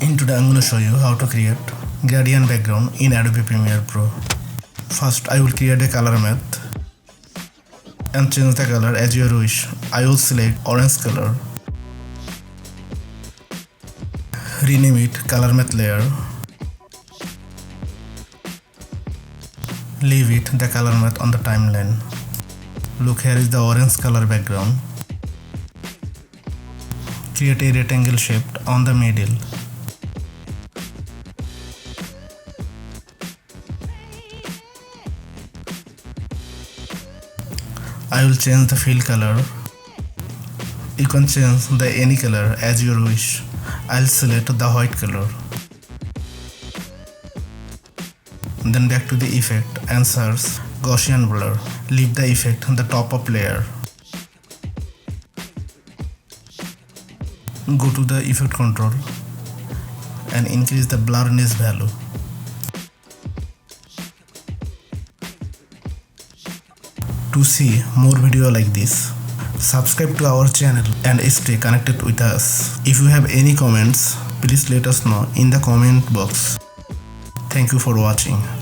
In today I'm going to show you how to create gradient background in Adobe Premiere Pro. First I will create a color math and change the color as you wish. I will select orange color, rename it color math layer, leave it the color math on the timeline. Look, here is the orange color background. Create a rectangle shape on the middle. I will change the fill color. You can change the any color as you wish. I'll select the white color. Then back to the effect and search Gaussian blur. Leave the effect on the top of layer. Go to the effect control and increase the blurriness value. To see more video like this, subscribe to our channel and stay connected with us. If you have any comments, please let us know in the comment box. Thank you for watching.